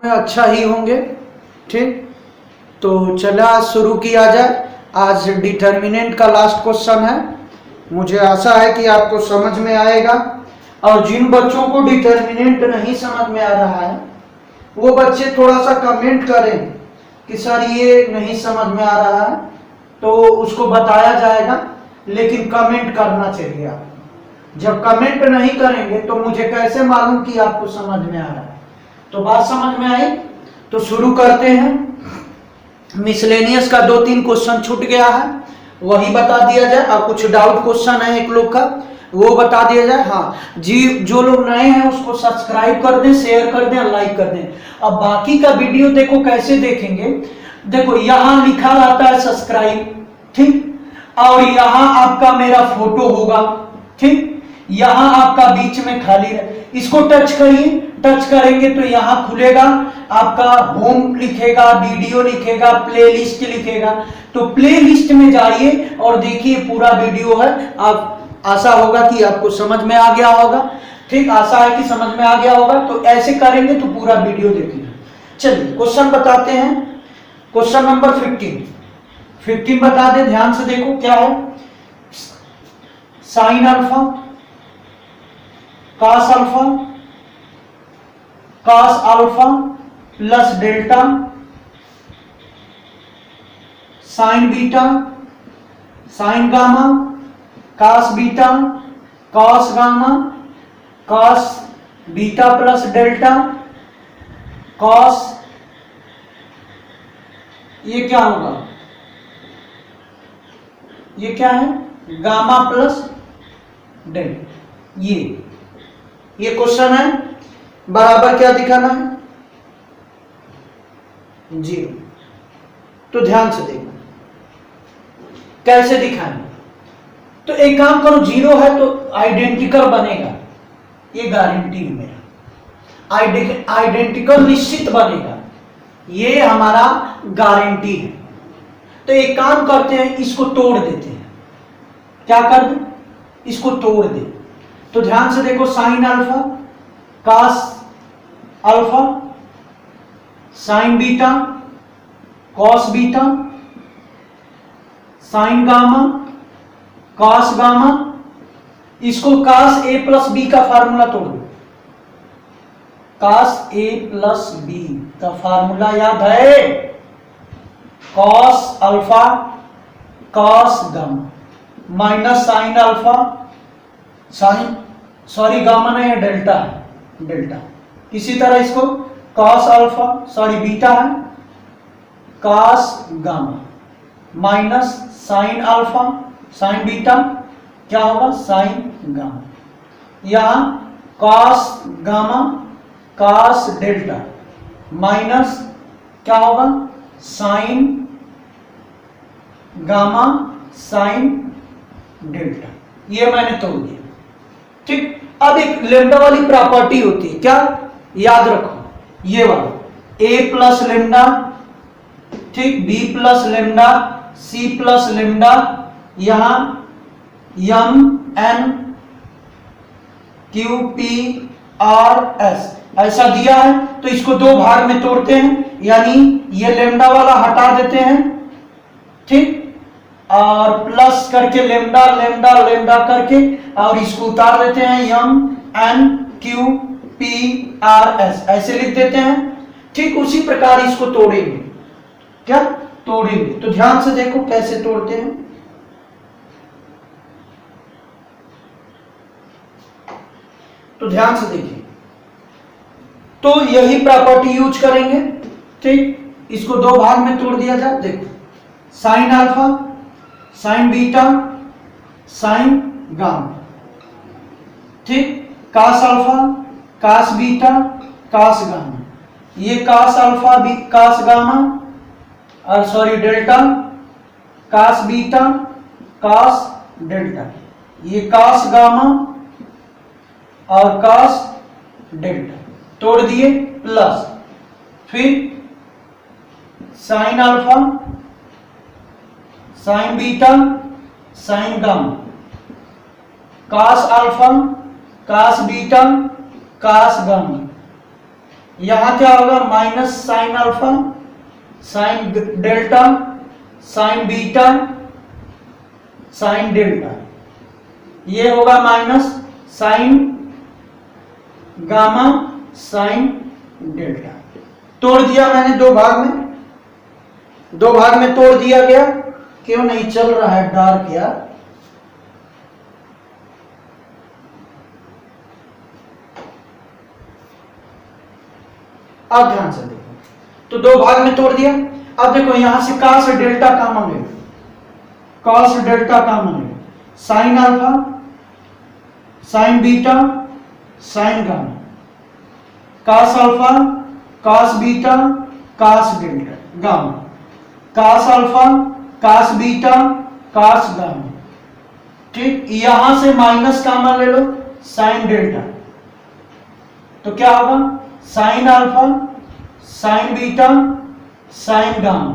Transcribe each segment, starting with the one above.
अच्छा ही होंगे। ठीक, तो चला आज शुरू किया जाए। आज डिटर्मिनेंट का लास्ट क्वेश्चन है। मुझे आशा है कि आपको समझ में आएगा, और जिन बच्चों को डिटर्मिनेंट नहीं समझ में आ रहा है वो बच्चे थोड़ा सा कमेंट करें कि सर ये नहीं समझ में आ रहा है, तो उसको बताया जाएगा, लेकिन कमेंट करना चाहिए आप। जब कमेंट नहीं करेंगे तो मुझे कैसे मालूम कि आपको समझ में आ रहा है। तो बात समझ में आई, तो शुरू करते हैं। मिसलेनियस का 2-3 क्वेश्चन छूट गया है, वही बता दिया जाए, और कुछ डाउट क्वेश्चन है एक लोग का, वो बता दिया जाए। हाँ जी, जो लोग नए हैं उसको सब्सक्राइब कर दें, शेयर कर दें, लाइक कर दें। अब बाकी का वीडियो देखो कैसे देखेंगे। देखो यहां लिखा रहता है सब्सक्राइब, ठीक, और यहां आपका मेरा फोटो होगा, ठीक, यहां आपका बीच में खाली है, इसको टच करिए। टच करेंगे तो यहां खुलेगा आपका होम लिखेगा, वीडियो लिखेगा, प्लेलिस्ट लिखेगा। तो प्लेलिस्ट में जाइए और देखिए पूरा वीडियो है। आप आशा होगा कि आपको समझ में आ गया होगा। ठीक, आशा है कि समझ में आ गया होगा। तो ऐसे करेंगे तो पूरा वीडियो देखिए। चलिए क्वेश्चन बताते हैं। क्वेश्चन नंबर 15 बता दे, ध्यान से देखो क्या है। Sine alpha, cos alpha, cos alpha plus delta, sine beta, sine gamma, cos beta, cos gamma, cos beta plus delta, cos, ये क्या होगा, ये क्या है, गामा प्लस डेल्टा। ये क्वेश्चन है। बराबर क्या दिखाना है, 0। तो ध्यान से देखो कैसे दिखाएं। तो एक काम करो, 0 है तो आइडेंटिकल बनेगा, ये गारंटी है मेरा। आइडेंटिकल निश्चित बनेगा, ये हमारा गारंटी है। तो एक काम करते हैं, इसको तोड़ देते हैं। क्या कर दें, इसको तोड़ दे। तो ध्यान से देखो, sine alpha, cos alpha, sine beta, cos beta, sine gamma, cos gamma. इसको कॉस ए प्लस बी का फार्मूला तोड़ दो। कॉस ए प्लस बी का फार्मूला याद है, cos alpha cos gamma minus sine alpha sign, sorry gamma नहीं है, delta है, डेल्टा। इसी तरह इसको कॉस अल्फा, सॉरी बीटा है, cos gamma minus sine alpha sine beta, क्या होगा, साइन गामा। यहां cos gamma cos delta minus क्या होगा, साइन गामा साइन डेल्टा। ये मैंने तोड़ दिया। ठीक, अब एक लेमडा वाली प्रॉपर्टी होती है, क्या याद रखो, ये वाला, ए प्लस लेमडा, ठीक, B plus lambda, C plus lambda, यहां M N Q P R S ऐसा दिया है। तो इसको 2 भाग में तोड़ते हैं, यानी ये लेमडा वाला हटा देते हैं, ठीक, और प्लस करके लेमडा लेमडा लेमडा करके, और इसको उतार देते हैं, M N Q P R S ऐसे लिख देते हैं। ठीक, उसी प्रकार इसको तोड़ेंगे, क्या तोड़ेंगे। तो ध्यान से देखो कैसे तोड़ते हैं। तो ध्यान से देखिए, तो यही प्रॉपर्टी यूज करेंगे। ठीक, इसको 2 भाग में तोड़ दिया जाए। देखो, sine alpha sine beta sine gamma, ठीक, cos alpha cos beta cos gamma, ये कॉस अल्फा कॉस गामा, और sorry delta, cos beta cos delta, ये कॉस गामा और कॉस डेल्टा तोड़ दिए, प्लस फिर sine alpha sine beta sine gamma, cos alpha cos beta cos gamma, यहां क्या होगा, minus sine alpha, sine delta, sine beta, sine delta. ये होगा minus sine gamma, sine delta. तोड़ दिया मैंने दो भाग में, दो भाग में तोड़ दिया गया। क्यों नहीं चल रहा है डार्क यार? अब ध्यान से देखो, तो दो भाग में तोड़ दिया। अब देखो यहां से cos डेल्टा कॉमन ले, cos डेल्टा कॉमन ले, sign alpha, sine beta, sine gamma, cos alpha, cos beta, cos delta gamma, cos alpha, cos beta, cos gamma. ठीक, यहां से माइनस कॉमन ले लो, साइन डेल्टा, तो क्या होगा, sign alpha, sine beta, sine gamma.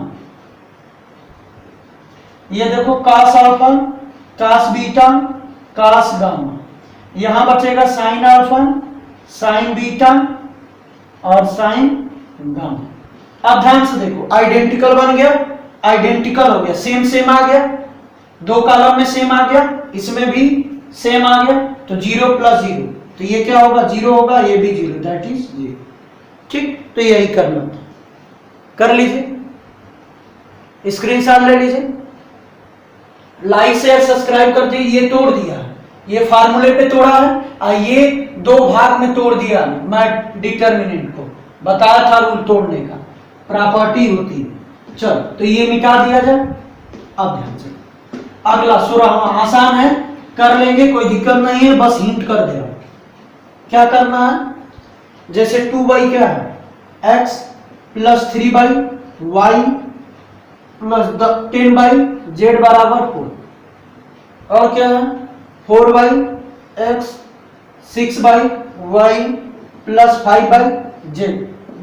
ये देखो cos alpha, cos beta, cos gamma. यहां बचेगा साइन अल्फा, साइन बीटा और साइन गामा। अब ध्यान से देखो, आइडेंटिकल बन गया, आइडेंटिकल हो गया, सेम सेम आ गया, दो कॉलम में सेम आ गया, इसमें भी सेम आ गया, तो 0 प्लस 0, तो ये क्या होगा, 0 होगा, ये भी 0, दैट इज 0। ठीक, तो यही करना था, कर लीजिए, स्क्रीनशॉट ले लीजिए, लाइक शेयर सब्सक्राइब कर दीजिए। ये तोड़ दिया, ये फार्मूले पे तोड़ा है, और ये दो भाग में तोड़ दिया। मैं डिटर्मिनेंट को बताया था रूल तोड़ने का, प्रॉपर्टी होती है। चलो, तो ये मिटा दिया जाए। अब ध्यान से अगला सूरा आसान है, कर लेंगे, कोई दिक्कत नहीं है, बस हिंट कर दे। क्या करना है, जैसे 2y क्या है, x plus 3y y plus 10y z बराबर 4, और क्या है 4y x 6y y plus 5y z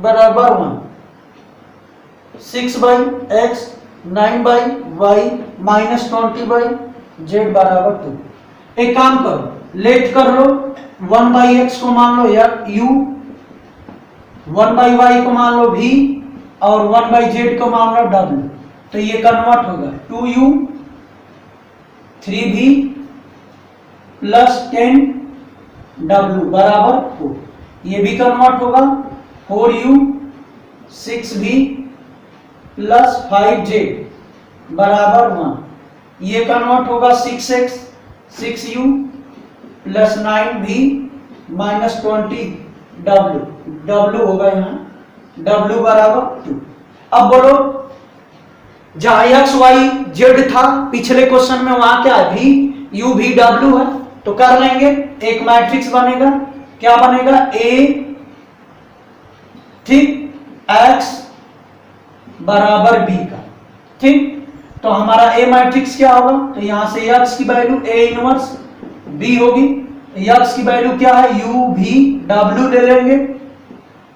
बराबर 1, 6y x 9y y minus 20y z बराबर 2। एक काम करो, लेट कर लो, 1/x को मान लो या u, 1/y को मान लो v, और 1/z को मान लो w। तो ये कन्वर्ट होगा 2u 3v प्लस 10w बराबर 4। ये भी कन्वर्ट होगा 4u 6v प्लस 5z बराबर 1। ये कन्वर्ट होगा 6x 6u plus 9v minus 20w, w होगा यहाँ w बराबर 2। अब बोलो, जहां x y z था पिछले क्वेश्चन में, वहां क्या है, v u v w है, तो कर लेंगे। एक मैट्रिक्स बनेगा, क्या बनेगा, a, ठीक, x बराबर b का। ठीक, तो हमारा a मैट्रिक्स क्या होगा, तो यहां से x की वैल्यू a इनवर्स b होगी, x की वैल्यू क्या है, u v w ले लेंगे,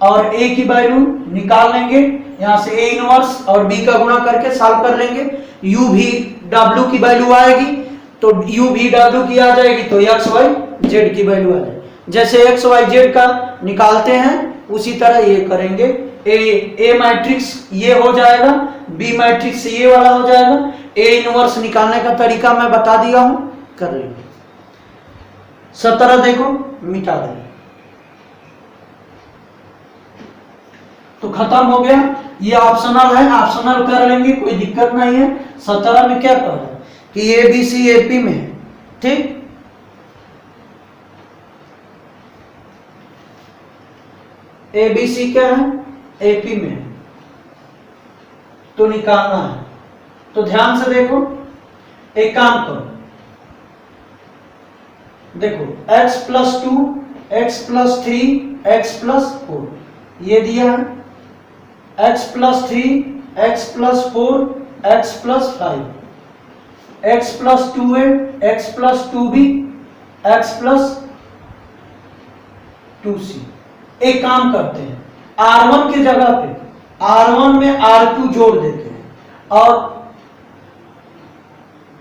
और a की वैल्यू निकाल लेंगे, यहां से a इनवर्स और b का गुणा करके सॉल्व कर लेंगे। u v w की वैल्यू आएगी, तो u v w की आ जाएगी, तो x y z की वैल्यू आ जाएगी। जैसे x y z का निकालते हैं उसी तरह ये करेंगे। a मैट्रिक्स ये हो जाएगा, b मैट्रिक्स ये वाला हो जाएगा। a इनवर्स निकालने का तरीका मैं बता दिया हूं, कर लेंगे। 17 देखो, मिटा देंगे, तो खत्म हो गया। ये ऑप्शनल है, ऑप्शनल कर लेंगे, कोई दिक्कत नहीं है। 17 में क्या कह रहा है कि ए बी सी एपी में है, ठीक, ए बी सी क्या है, एपी में है, तो निकालना है। तो ध्यान से देखो, एक काम करो, देखो x plus 2, x plus 3, x plus 4 ये दिया है, x plus 3, x plus 4, x plus 5, x plus 2a, x plus 2b, x plus 2c। एक काम करते हैं, R1 की जगह पे R1 में R2 जोड़ देते हैं, और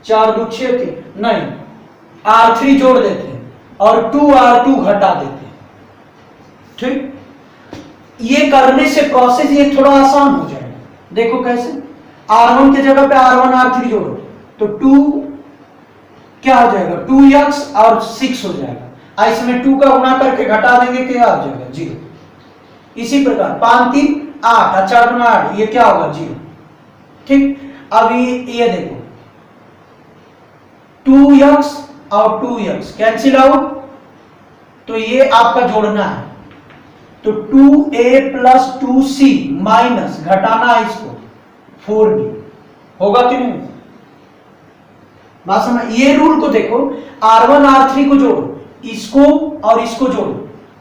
4 2 6 3 नहीं, R3 जोड़ देते हैं और 2R2 घटा देते हैं। ठीक, ये करने से प्रोसेस ये थोड़ा आसान हो जाएगा। देखो कैसे, R1 के जगह पे R1 R3 जोड़ो तो 2 क्या हो जाएगा, 2x और 6 हो जाएगा। इसमें 2 का गुणा करके घटा देंगे क्या आ जाएगा 0। इसी प्रकार 5 3 8 और 4 गुना 8 ये क्या होगा 0। ठीक, अब ये देखो 2x और 2x कैंसिल आउट, तो ये आपका जोड़ना है। तो 2a प्लस 2c माइनस घटाना है इसको 4b, होगा कि नहीं? बात समझ, ये रूल को देखो, R1 R3 को जोड़ो, इसको और इसको जोड़ो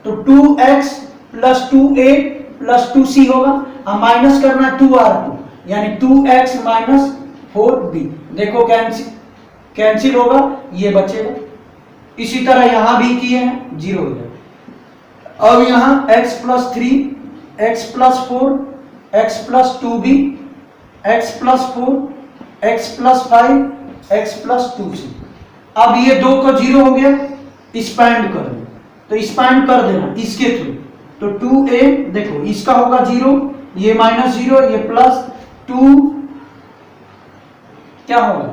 तो 2x plus 2a plus 2c होगा, और माइनस करना 2R2 यानी 2x माइनस 4b। देखो कैंसिल होगा, ये बचेगा। इसी तरह यहां भी किए हैं, 0 हो जाएगा। अब यहां x plus 3 x plus 4 x plus 2b x plus 4 x plus 5 x plus 2c। अब ये 2 को 0 हो गया, एक्सपैंड कर दो, तो एक्सपैंड कर देना इसके थ्रू। तो 2a देखो इसका होगा 0, ये माइनस 0, ये प्लस 2 क्या होगा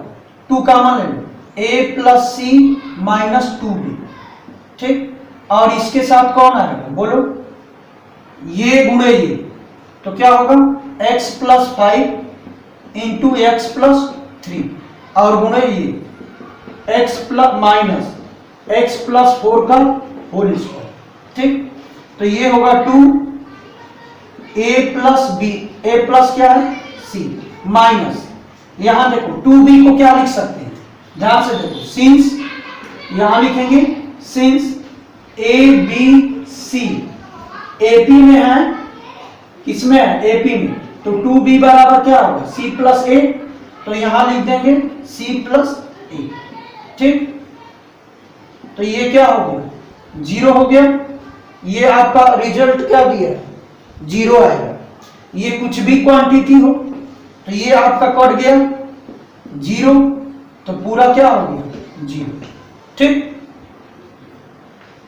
2 कॉमन ले लो, a plus c minus 2b। ठीक, और इसके साथ कौन आएगा बोलो, ये गुणे ये, तो क्या होगा x plus 5 into x plus 3 और गुणे ये x plus minus x plus 4 का होल स्क्वायर। ठीक, तो ये होगा 2a plus b, a plus क्या है c माइनस, यहां देखो 2b को क्या लिख सकते हैं, ध्यान से देखो, सिंस यहां लिखेंगे since a b c AP में है, किसमें है AP में, तो 2b बराबर क्या होगा c प्लस a, तो यहां लिख देंगे c प्लस a। ठीक, तो ये क्या हो गया 0 हो गया, ये आपका रिजल्ट क्या दिया है 0 आएगा। ये कुछ भी क्वांटिटी हो तो ये आपका कट गया 0, तो पूरा क्या हो गया 0। ठीक,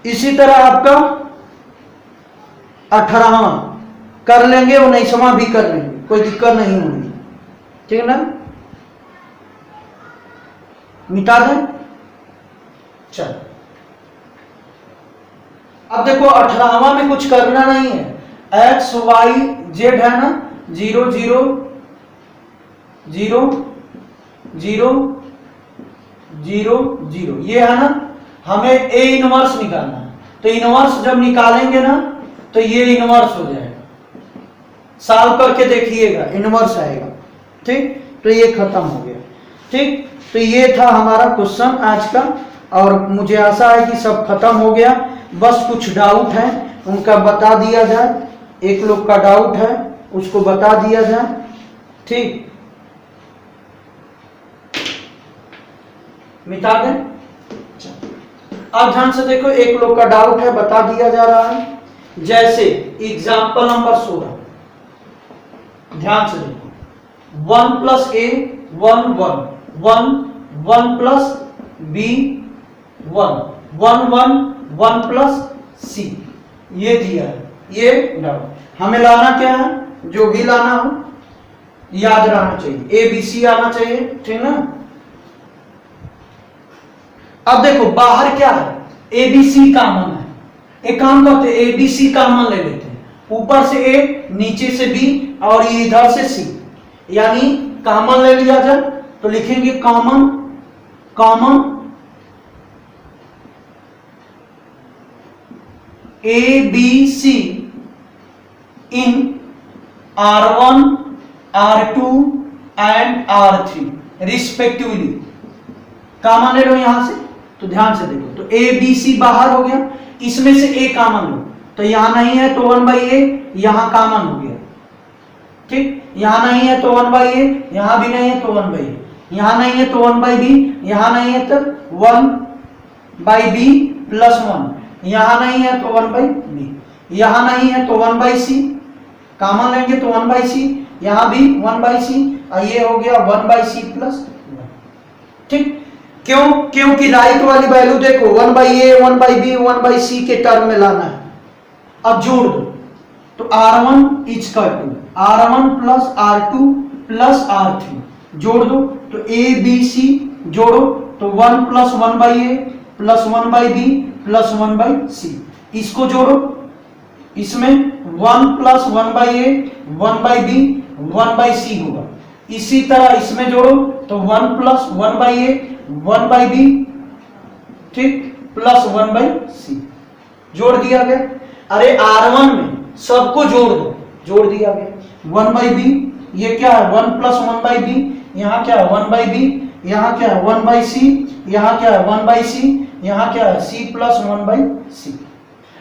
इसी तरह आपका 18वां कर लेंगे, 19वां भी कर लेंगे, कोई दिक्कत नहीं होगी। ठीक है ना, मिटा दें। चल अब देखो 18वां में कुछ करना नहीं है, x y z है ना, 0 0 0 0 0 0 ये है ना, हमें a इनवर्स निकालना है। तो इनवर्स जब निकालेंगे ना तो ये इनवर्स हो जाएगा, सॉल्व करके देखिएगा इनवर्स आएगा। ठीक, तो ये खत्म हो गया। ठीक, तो ये था हमारा क्वेश्चन आज का, और मुझे आशा है कि सब खत्म हो गया। बस कुछ डाउट है उनका बता दिया जाए, एक लोग का डाउट है उसको बता दिया जाए। ठीक, मिटा दें। अब ध्यान से देखो, एक लोग का डाउट है बता दिया जा रहा है, जैसे एग्जाम्पल नंबर 16, ध्यान से देखो 1 plus a 1 1 1 1 plus b 1 1 1 1 plus c, ये दिया है। ये डाउट हमें लाना क्या है, जो भी लाना हो याद रहना चाहिए, a b c आना चाहिए। ठीक ना, अब देखो बाहर क्या है a b c कॉमन है, एक काम करते हैं a b c कॉमन ले लेते हैं, ऊपर से a नीचे से b और ये इधर से c, यानी कॉमन ले लिया जाए तो लिखेंगे common common a b c in r1 r2 and r3 respectively, common ले लो यहां से। तो ध्यान से देखो, तो a b c बाहर हो गया, इसमें से a कॉमन लो, तो यहां नहीं है तो 1/a, यहां कॉमन हो गया। ठीक, यहां नहीं है तो 1/a, यहां भी नहीं है तो 1/a, यहां नहीं है तो 1/b, यहां नहीं है तो 1/b प्लस 1, यहां नहीं है तो 1/b, यहां नहीं है तो 1/c, कॉमन लेंगे तो 1/c, यहां भी 1/c, और ये हो गया 1/c प्लस 1। ठीक, क्यों, क्योंकि राइट वाली वैल्यू देखो 1/a 1/b 1/c के टर्म में लाना है। अब जोड़ दो, तो R1 is equal to R1 plus R2 plus R3 जोड़ दो, तो A B C जोड़ो, तो 1 plus 1 by A plus 1 by B plus 1 by C. इसको जोड़ो, इसमें 1 plus 1 by A 1 by B 1 by C होगा। इसी तरह इसमें जोड़ो, तो 1 plus 1 by A 1 by B, ठीक, प्लस 1 बाई सी। जोड़ दिया गया। अरे R1 में सबको जोड़ दो, जोड़ दिया गया। 1 बाई बी, ये क्या है 1 प्लस 1 बाई बी, यहाँ क्या है 1 बाई बी, यहाँ क्या है 1 बाई सी, यहाँ क्या है 1 बाई सी, यहाँ क्या है सी प्लस 1 बाई सी।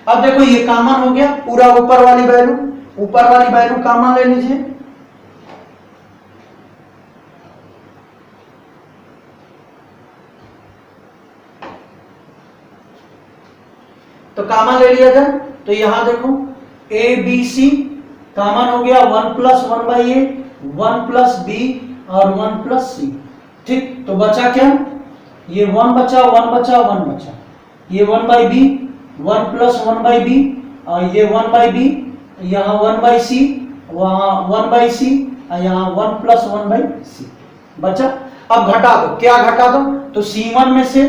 अब देखो ये कॉमन हो गया, पूरा ऊपर वाली वैल्यू, ऊपर वाली वैल्यू कॉमन ले लीजिए, तो कॉमन ले लिया जाए। तो यहां देखो ए बी सी कॉमन हो गया, 1 plus 1 by A 1 plus B और 1 प्लस सी, ठीक। तो बचा क्या, ये 1 बचा 1 बचा 1 बचा, ये 1 by B 1 plus 1 by B और ये 1 बाई बी, यहाँ 1 बाई सी, वहां 1 बाई सी और यहाँ 1 प्लस 1 बाई सी बचा। अब घटा दो, क्या घटा दो, तो C1 में से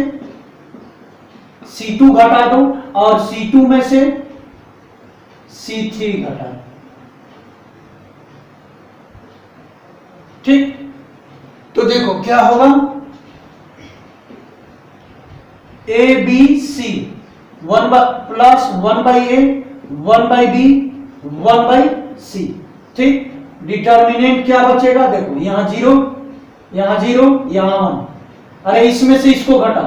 C2 घटा दो और C2 में से C3 घटा दो, ठीक। तो देखो क्या होगा, A B C 1 plus 1 by A 1 by B 1 by C, ठीक। डिटर्मिनेंट क्या बचेगा, देखो यहां 0 यहां 0 यहां 1। अरे इसमें से इसको घटा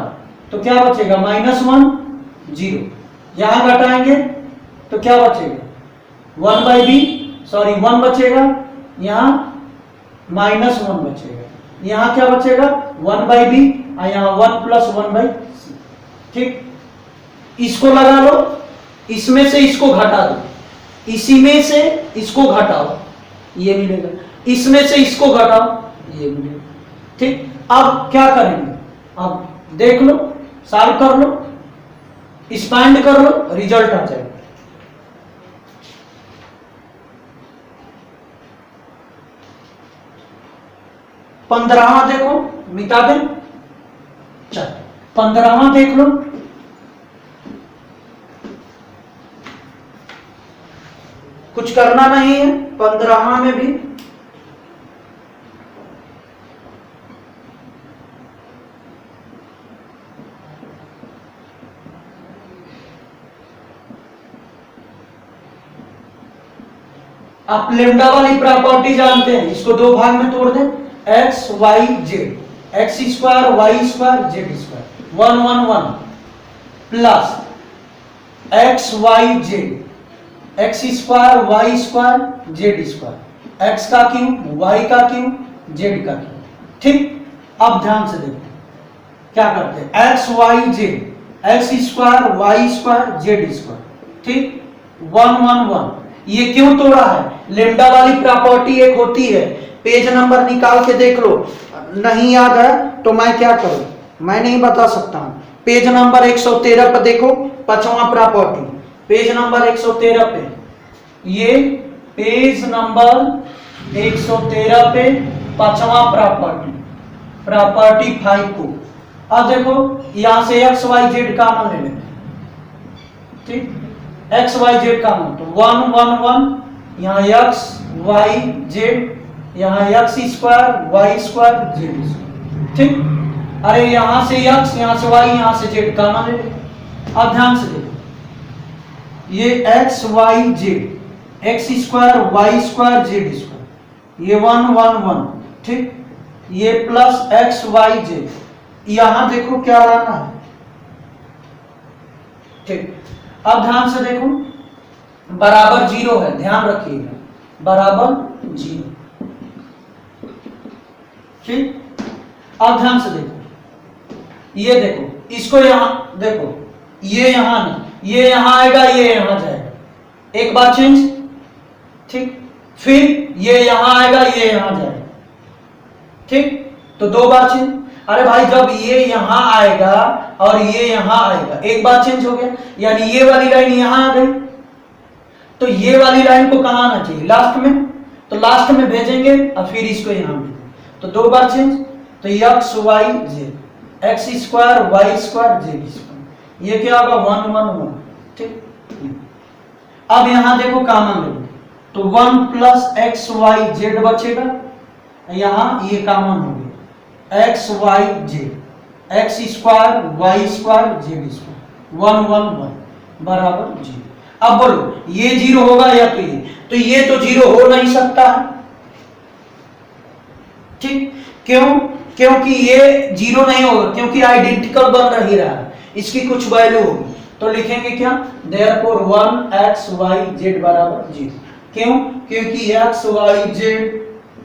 तो क्या बचेगा -1 0, यहां घटाएंगे तो क्या बचेगा 1 बाई बी, सॉरी 1 बचेगा, यहां -1 बचेगा, यहां क्या बचेगा 1 बाई बी और यहां 1 प्लस 1 बाई सी, ठीक। इसको लगा लो, इसमें से इसको घटा दो, इसी में से इसको घटाओ, ये मिलेगा, इसमें से इसको घटाओ, ये मिलेगा, ठीक। अब क्या करेंगे, अब देख लो, सॉल्व कर लो, एक्सपैंड कर लो, रिजल्ट आ जाएगा। पंद्रहवां देखो, मिटा दें, चल 15वां देख लो, कुछ करना नहीं है 15वां में भी। आप लेमडा वाली प्रॉपर्टी जानते हैं, इसको दो भाग में तोड़ दें, X Y Z, X square Y square Z square 1 1 1 plus X Y Z X square Y square Z square, X का क्यूब वाई का क्यूब जेड का क्यूब, ठीक। अब ध्यान से देखो क्या करते हैं, X Y Z X square Y square Z square, ठीक, 1 1 1। ये क्यों तोड़ा है, लेमडा वाली प्रॉपर्टी एक होती है, पेज नंबर निकाल के देख लो, नहीं याद है तो मैं क्या करूं, मैं नहीं बता सकता हूं। पेज नंबर 113 पर देखो, 5वां प्रॉपर्टी, पेज नंबर 113 पे, ये पेज नंबर 113 पे 5वां प्रॉपर्टी, प्रॉपर्टी 5 को। अब देखो यहां से एक्स वाई जेड कॉमन ले लेते हैं, ठीक, एक्स वाई जेड कॉमन, तो 1 1 1, यहाँ एक्स वाई जेड, यहाँ X square Y square Z square, ठीक। अरे यहां से एक्स, यहां से वाई, यहां से जेड कॉमन ले लेते। अब ध्यान से देखो, ये X Y Z X square Y square Z square, ये 1 1 1, ठीक, ये प्लस एक्स वाई जेड, यहां देखो क्या लाना है, ठीक। अब ध्यान से देखो, बराबर 0 है, ध्यान रखिएगा, बराबर 0, ठीक। अब ध्यान से देखो, ये देखो, इसको यहां देखो, ये यहां नहीं, ये यहां आएगा, ये यहां जाएगा, एक बार चेंज, ठीक। फिर ये यहां आएगा, ये यहां जाएगा, ठीक, तो 2 बार चेंज। अरे भाई जब ये यहां आएगा और ये यहां आएगा, एक बार चेंज हो गया, यानी ये वाली लाइन यहां आ गई, तो ये वाली लाइन को कहाँ आना चाहिए, लास्ट में, तो लास्ट में भेजेंगे और फिर इसको यहाँ भेजेंगे, तो 2 बार चेंज, तो X Y Z, X square Y square Z square, ये क्या होगा 1 1 1, ठीक। अब यहाँ देखो कॉमन लो, तो 1 प्लस एक्स वाई जेड बचेगा, यहाँ ये कॉमन हो गया, X Y Z, X square Y square Z square, 1 1 1 बराबर 0। अब बोलो ये 0 होगा या तो ये तो 0 हो नहीं सकता है, ठीक। क्यों? क्योंकि ये 0 नहीं होगा, क्योंकि आइडेंटिकल बन रही रहा है, इसकी कुछ वैल्यू होगी, तो लिखेंगे क्या, देयरफॉर 1 एक्स वाई जेड बराबर 0। क्यों? क्योंकि X Y Z,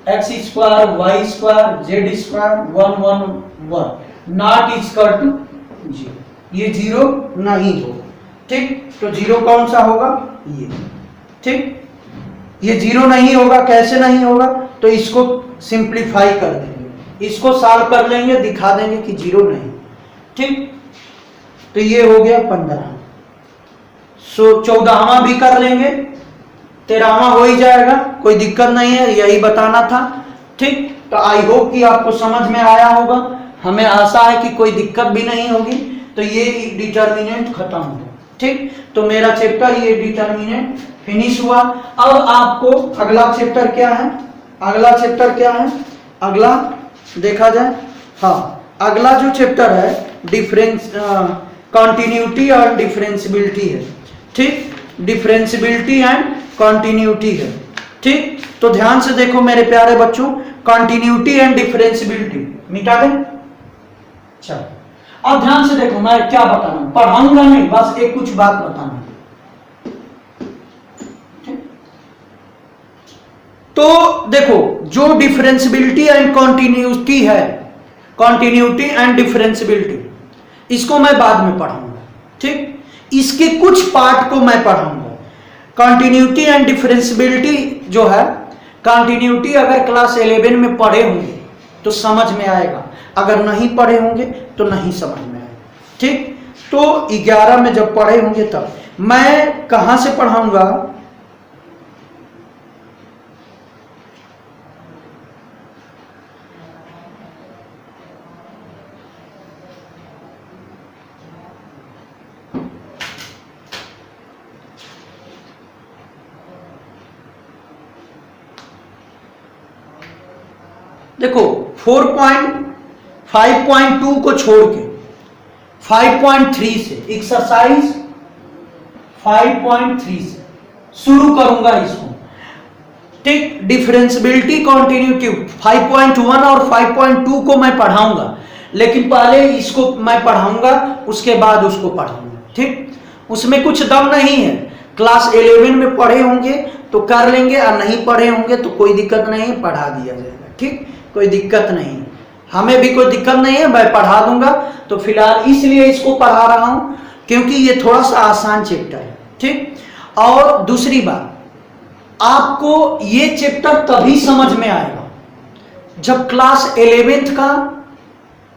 X square Y square Z square 1 1 1 not equal to 0, ये 0 नहीं होगा, ठीक। तो 0 कौन सा होगा, ये, ठीक। ये 0 नहीं होगा, कैसे नहीं होगा, तो इसको सिंप्लीफाई कर देंगे, इसको सॉल्व कर लेंगे, दिखा देंगे कि 0 नहीं, ठीक। तो ये हो गया 15, 14वां भी कर लेंगे, 13वां हो ही जाएगा, कोई दिक्कत नहीं है, यही बताना था, ठीक। तो आई होप कि आपको समझ में आया होगा, हमें आशा है कि कोई दिक्कत भी नहीं होगी। तो ये डिटर्मिनेंट खत्म हो, ठीक। तो मेरा चैप्टर ये डिटर्मिनेंट फिनिश हुआ। अब आपको अगला चैप्टर क्या है, अगला चैप्टर क्या है, अगला देखा जाए, हाँ अगला जो चैप्टर है डिफरेंस कॉन्टिन्यूटी और डिफरेंशियबिलिटी है, ठीक। डिफरेंशियबिलिटी एंड कॉन्टिन्यूटी है, ठीक। तो ध्यान से देखो मेरे प्यारे बच्चों, कॉन्टिन्यूटी एंड डिफरेंशियबिलिटी मिटा दें। चलो अब ध्यान से देखो, मैं क्या बताना, पढ़ाऊंगा नहीं, बस एक कुछ बात बताना, ठीक। तो देखो जो डिफरेंशियबिलिटी एंड कॉन्टिन्यूटी है, कॉन्टिन्यूटी एंड डिफरेंशियबिलिटी, इसको मैं बाद में पढ़ाऊंगा, ठीक। इसके कुछ पार्ट को मैं पढ़ाऊंगा। कॉन्टिन्यूटी एंड डिफरेंशियबिलिटी जो है, कॉन्टिन्यूटी अगर क्लास 11 में पढ़े होंगे तो समझ में आएगा, अगर नहीं पढ़े होंगे तो नहीं समझ में आएगा, ठीक। तो 11 में जब पढ़े होंगे तब मैं कहां से पढ़ाऊंगा, देखो 5.2 को छोड़ के 5.3 से, एक्सरसाइज 5.3 से शुरू करूंगा इसको, ठीक। डिफरेंशियबिलिटी कॉन्टिन्यूटी 5.1 और 5.2 को मैं पढ़ाऊंगा, लेकिन पहले इसको मैं पढ़ाऊंगा, उसके बाद उसको पढ़ाऊंगा, ठीक। उसमें कुछ दम नहीं है, क्लास 11 में पढ़े होंगे तो कर लेंगे, और नहीं पढ़े होंगे तो कोई दिक्कत नहीं, पढ़ा दिया जाएगा, ठीक। कोई दिक्कत नहीं, हमें भी कोई दिक्कत नहीं है, मैं पढ़ा दूंगा। तो फिलहाल इसलिए इसको पढ़ा रहा हूं क्योंकि ये थोड़ा सा आसान चैप्टर है, ठीक। और दूसरी बात, आपको ये चैप्टर तभी समझ में आएगा जब क्लास 11th का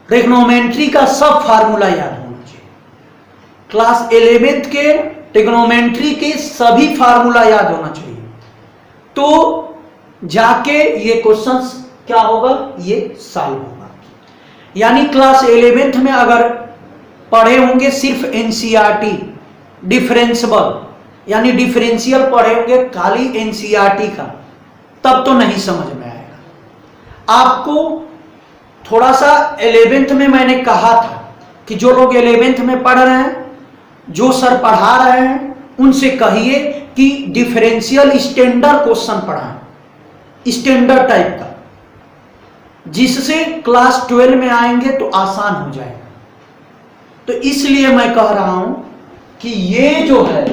ट्रिग्नोमेट्री का सब फार्मूला याद होना चाहिए। क्लास 11th के ट्रिग्नोमेट्री के सभी फार्मूला याद होना चाहिए, तो जाके ये क्वेश्चंस क्या होगा, ये सॉल्व होगा। यानी क्लास 11th में अगर पढ़े होंगे सिर्फ एनसीईआरटी डिफरेंशियल यानी डिफरेंशियल पढ़े होंगे खाली एनसीईआरटी का, तब तो नहीं समझ में आएगा। आपको थोड़ा सा 11th में मैंने कहा था कि जो लोग 11th में पढ़ रहे हैं, जो सर पढ़ा रहे हैं, उनसे कहिए कि डिफरेंशियल स्टैंडर्ड क्वेश्चन पढ़ाएं, स्टैंडर्ड टाइप का, जिससे क्लास 12 में आएंगे तो आसान हो जाएगा। तो इसलिए मैं कह रहा हूं कि ये जो है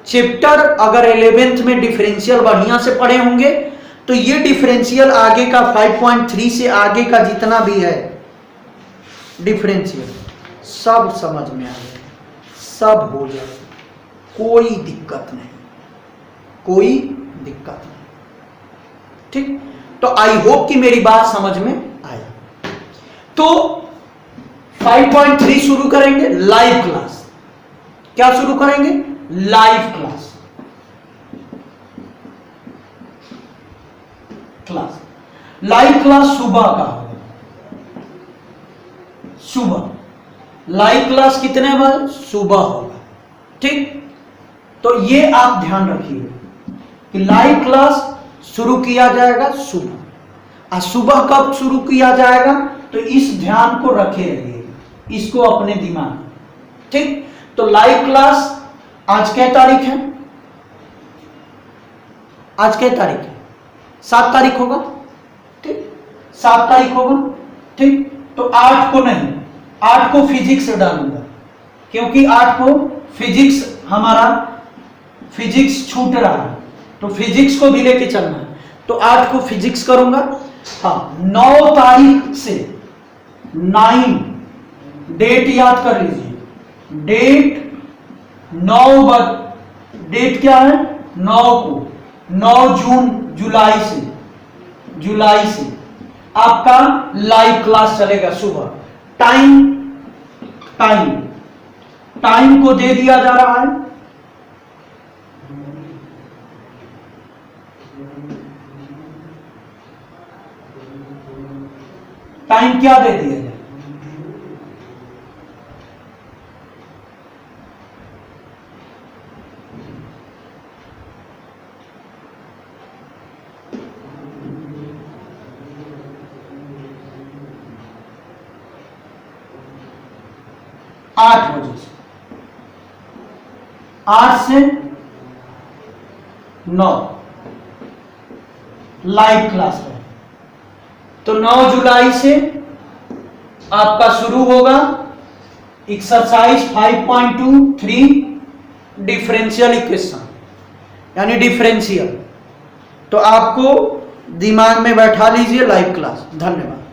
चैप्टर अगर 11th में डिफरेंशियल बढ़िया से पढ़े होंगे तो ये डिफरेंशियल आगे का 5.3 से आगे का जितना भी है डिफरेंशियल सब समझ में आ जाएगा, सब हो जाएगा, कोई दिक्कत नहीं, कोई दिक्कत नहीं, ठीक। तो आई होप कि मेरी बात समझ में आया। तो 5.3 शुरू करेंगे, लाइव क्लास। क्या शुरू करेंगे, live class, class. Live class सुबह का होगा, सुबह। लाइव क्लास कितने बजे? सुबह होगा। ठीक, तो ये आप ध्यान रखिए कि लाइव क्लास शुरू किया जाएगा सुबह। और सुबह कब शुरू किया जाएगा, तो इस ध्यान को रखे रहिएगा, इसको अपने दिमाग में। ठीक, तो लाइव क्लास आज क्या तारीख है? आज क्या तारीख है? 7 तारीख होगा। ठीक, 7 तारीख होगा। ठीक, तो 8 को नहीं, 8 को फिजिक्स डालूंगा, क्योंकि 8 को फिजिक्स, हमारा फिजिक्स छूट रहा है, तो फिजिक्स को भी लेके चलना है, तो 8 को फिजिक्स करूंगा। हाँ, 9 तारीख से 9, डेट याद कर लीजिए, डेट 9, डेट क्या है? 9 को, 9 जून, जुलाई से आपका लाइव क्लास चलेगा सुबह। टाइम को दे दिया जा रहा है, टाइम क्या दे दिया जाए? आठ बजे से, 8 से 9 लाइव क्लास है। तो 9 जुलाई से आपका शुरू होगा एक्सरसाइज 5.2 डिफरेंशियल इक्वेशन, यानी डिफरेंशियल। तो आपको दिमाग में बैठा लीजिए लाइव क्लास। धन्यवाद।